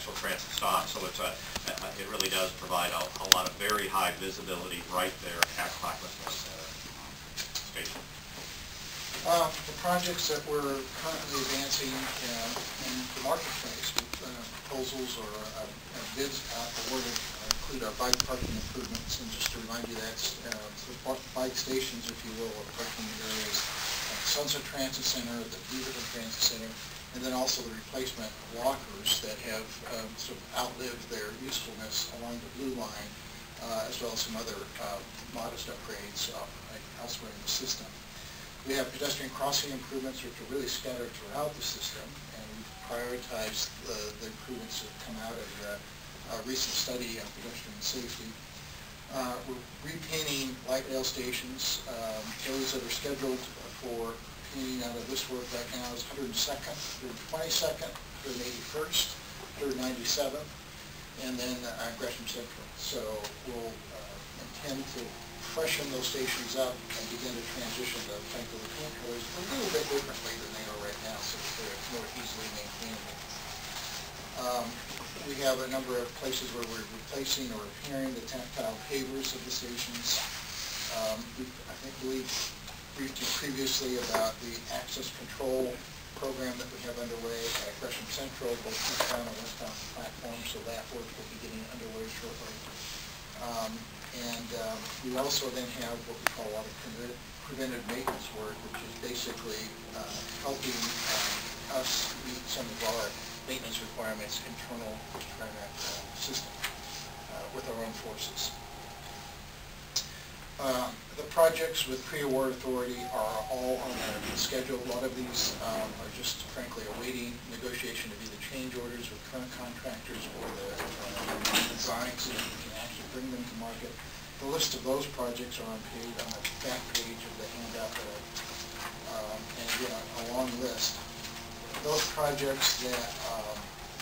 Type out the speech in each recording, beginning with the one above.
actual transit stop. So it really does provide a lot of very high visibility right there at Clackamas Station. The projects that we're currently advancing in the marketplace with proposals or bids awarded include our bike parking improvements. And just to remind you, that's bike stations, if you will, or parking areas at the Sunset Transit Center, the Beaverton Transit Center, and then also the replacement of lockers that have sort of outlived their usefulness along the Blue Line, as well as some other modest upgrades elsewhere in the system. We have pedestrian crossing improvements, which are really scattered throughout the system, and we've prioritized the improvements that come out of a recent study on pedestrian safety. We're repainting light rail stations. Those that are scheduled for painting out of this work right now is 102nd, 122nd, 181st, 197th, and then Gresham Central. So we'll intend to freshen those stations up and begin to transition to frankly the paint colors a little bit differently than they are right now, so that they're more easily maintainable. We have a number of places where we're replacing or repairing the tactile pavers of the stations. I think we briefed you previously about the access control program that we have underway at Gresham Central, both eastbound and westbound platforms, so that work will be getting underway shortly. We also then have what we call a lot of preventive maintenance work, which is basically helping us meet some of our maintenance requirements internal to the TriMet system with our own forces. The projects with pre-award authority are all on our schedule. A lot of these are just frankly awaiting negotiation of either change orders with current contractors or the designs so that we can actually bring them to market. The list of those projects are on the back page of the handout, and again, a long list. Those projects that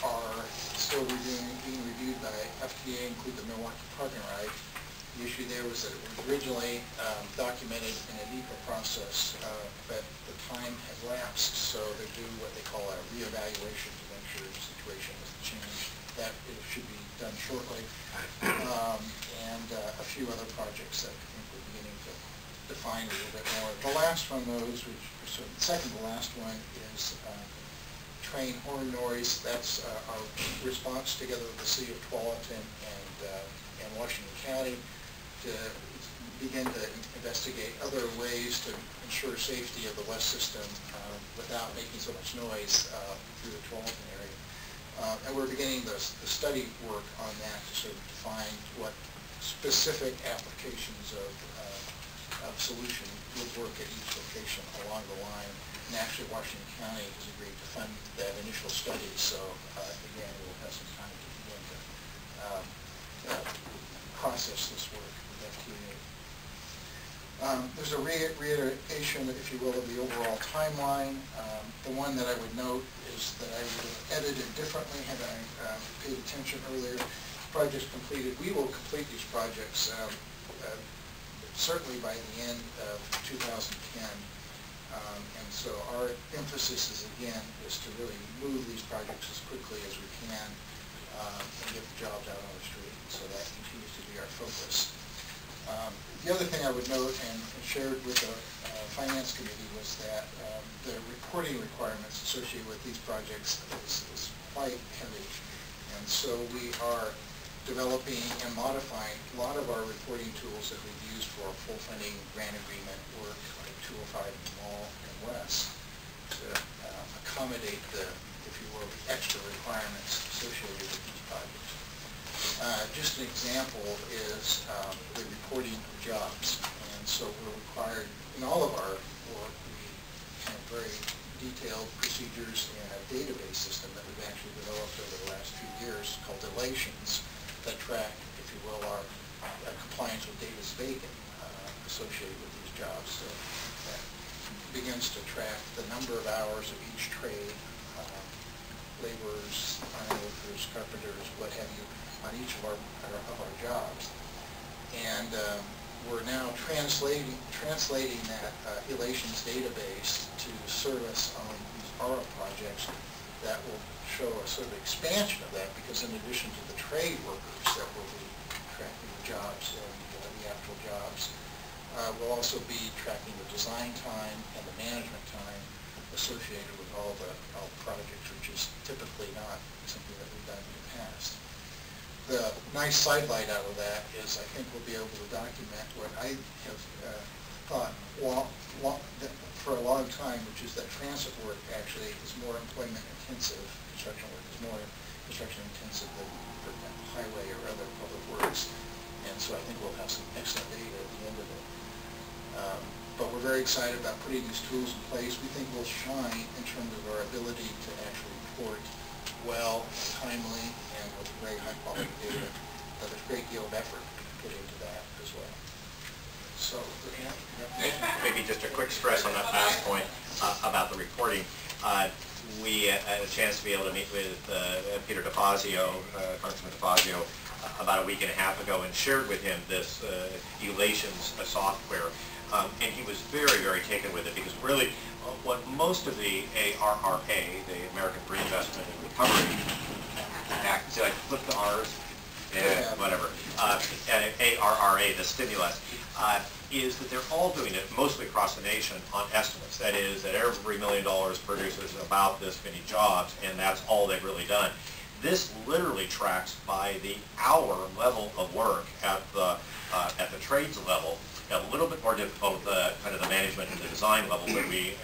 are still being reviewed by FDA include the Milwaukee Parking Ride. The issue there was that it was originally documented in a NEPA process, but the time had lapsed, so they do what they call a reevaluation to make sure the situation has changed. That should be done shortly, and a few other projects that I think we're beginning to define a little bit more. The last one of those, which so the second to last one, is train horn noise. That's our response together with the City of Tualatin and Washington County to begin to investigate other ways to ensure safety of the West system without making so much noise through the Tualatin area. And we're beginning the study work on that to sort of define what specific applications of solution would work at each location along the line. And actually Washington County has agreed to fund that initial study, so again, we'll have some time to begin to process this work with FDA. There's a reiteration, if you will, of the overall timeline. The one that I would note is that I would have edited differently had I paid attention earlier. Projects completed. We will complete these projects certainly by the end of 2010. And so our emphasis is, again, is to really move these projects as quickly as we can and get the jobs out on the street. So that continues to be our focus. The other thing I would note and shared with the Finance Committee was that the reporting requirements associated with these projects is quite heavy. And so we are developing and modifying a lot of our reporting tools that we've used for our full funding grant agreement work like 205 in the Mall and West to accommodate the, if you will, the extra requirements associated with these projects. Just an example is the reporting of jobs. And so we're required, in all of our work, we have very detailed procedures in a database system that we've actually developed over the last few years called Relations that track, if you will, our compliance with Davis Bacon associated with these jobs. So that begins to track the number of hours of each trade, laborers, ironworkers, carpenters, what have you, on each of our jobs. And we're now translating that Relations database to service on these ARA projects that will show a sort of expansion of that, because in addition to the trade workers that will be tracking the jobs and the actual jobs, we'll also be tracking the design time and the management time associated with all the projects, which is typically not something that we've done in the past. The nice sidelight out of that is I think we'll be able to document what I have thought for a long time, which is that transit work actually is more employment intensive, construction work is more construction intensive than, for example, highway or other public works. And so I think we'll have some excellent data at the end of it. But we're very excited about putting these tools in place. We think we'll shine in terms of our ability to actually report well, timely, and with very high quality data. But there's a great deal of effort put into that as well. So, maybe just a quick stress on that last point about the reporting. We had a chance to be able to meet with Peter DeFazio, Congressman DeFazio, about a week and a half ago, and shared with him this Elations software. And he was very, very taken with it, because really what most of the ARRA, the American Reinvestment and Recovery Act, so I flipped the R's, whatever, and ARRA, the stimulus, is that they're all doing it mostly across the nation on estimates. That is, that every $1 million produces about this many jobs, and that's all they've really done. This literally tracks by the hour level of work at the trades level. A little bit more difficult kind of the management and the design level, but we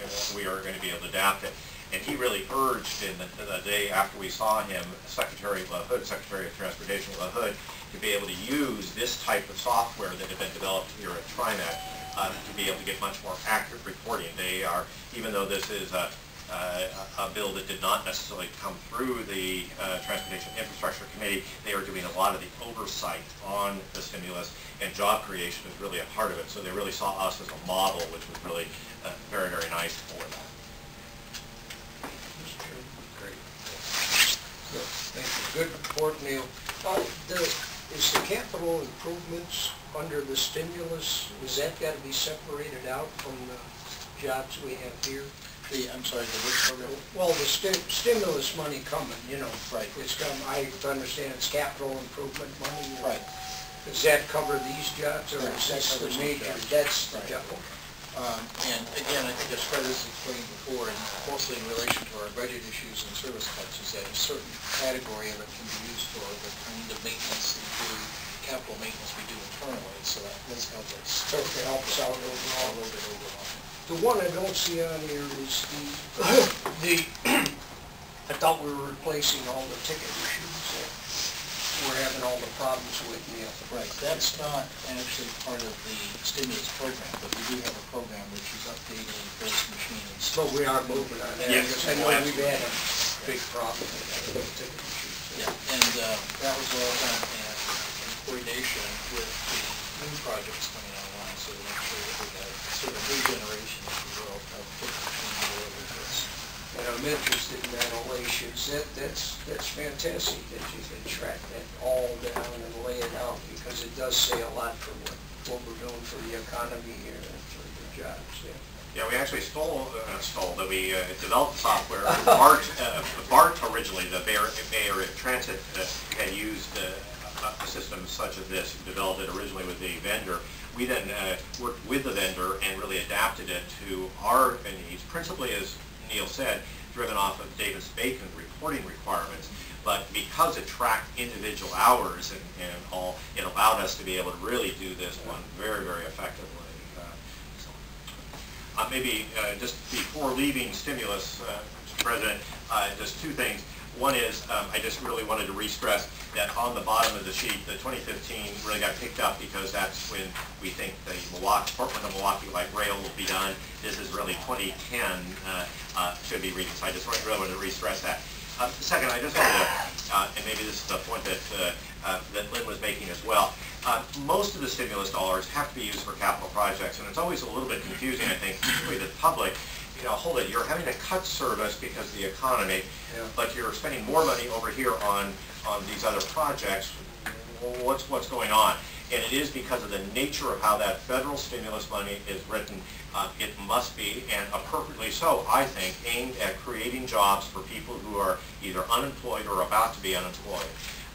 are going to be able to adapt it. And he really urged in the day after we saw him, Secretary LaHood, Secretary of Transportation LaHood, to be able to use this type of software that had been developed here at TriMet to be able to get much more accurate reporting. They are, even though this is a bill that did not necessarily come through the Transportation Infrastructure Committee, they are doing a lot of the oversight on the stimulus, and job creation is really a part of it. So they really saw us as a model, which was really very, very nice for them. Great. Good. Thank you. Good report, Neil. Is the capital improvements under the stimulus, is that got to be separated out from the jobs we have here? I'm sorry, the which program? Well, the stimulus money coming, you know. Right. It's come, I understand it's capital improvement money. Right. Does that cover these jobs, or is That this the covers major? jobs. That's the Right. job. And again, I think as Fred has explained before, and mostly in relation to our budget issues and service cuts, is that a certain category of it can be used for the kind of maintenance that we do, capital maintenance we do internally, so that does help us. So it helps out A overall. little bit overall. The one I don't see on here is the I thought we were replacing all the ticket issues that we're having all the problems with, Neil. Right, that's not actually part of the stimulus program, but we do have a program which is updating those machines. But we are moving on that. Yes. I know we've had a big problem with the ticket issues. Yeah, and that was all done in coordination with the new projects coming online, so to make sure that we have sort of new generation, if you will, of ticket machines available to us. And I'm interested in that Elations. That's fantastic that you can track that all down and lay it out, because it does say a lot for what we're doing for the economy here and for the jobs. Yeah, we actually but we developed the software. BART originally, the Bay Area Transit, had used a system such as this, developed it originally with the vendor. We then worked with the vendor and really adapted it to our needs, principally, as Neil said, driven off of Davis-Bacon reporting requirements. But because it tracked individual hours and all, it allowed us to be able to really do this one very, very effectively. Maybe just before leaving stimulus, Mr. President, just two things. One is I just really wanted to re-stress that on the bottom of the sheet, the 2015 really got picked up because that's when we think the Portland to Milwaukee Light Rail will be done. This is really 2010 should be reading. So I just really wanted to re-stress that. Second, I just wanted to, and maybe this is the point that Lynn was making as well. Most of the stimulus dollars have to be used for capital projects, and it's always a little bit confusing, I think, particularly to the public. You know, hold it, you're having to cut service because of the economy, but you're spending more money over here on these other projects. What's going on? And it is because of the nature of how that federal stimulus money is written. It must be, and appropriately so, I think, aimed at creating jobs for people who are either unemployed or about to be unemployed.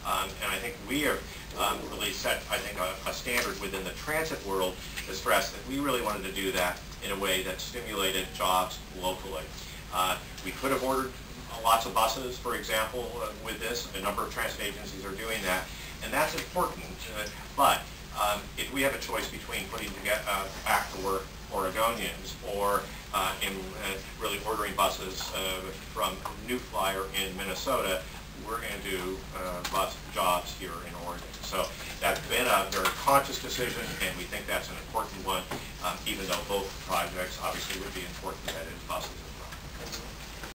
And I think we have really set, I think, a standard within the transit world to stress that we really wanted to do that in a way that stimulated jobs locally. We could have ordered lots of buses, for example, with this. A number of transit agencies are doing that, and that's important. But if we have a choice between putting back to work Oregonians or really ordering buses from New Flyer in Minnesota, we're going to do bus jobs here in Oregon. So that's been a very conscious decision, and we think that's an important one, even though both projects obviously would be important, that is buses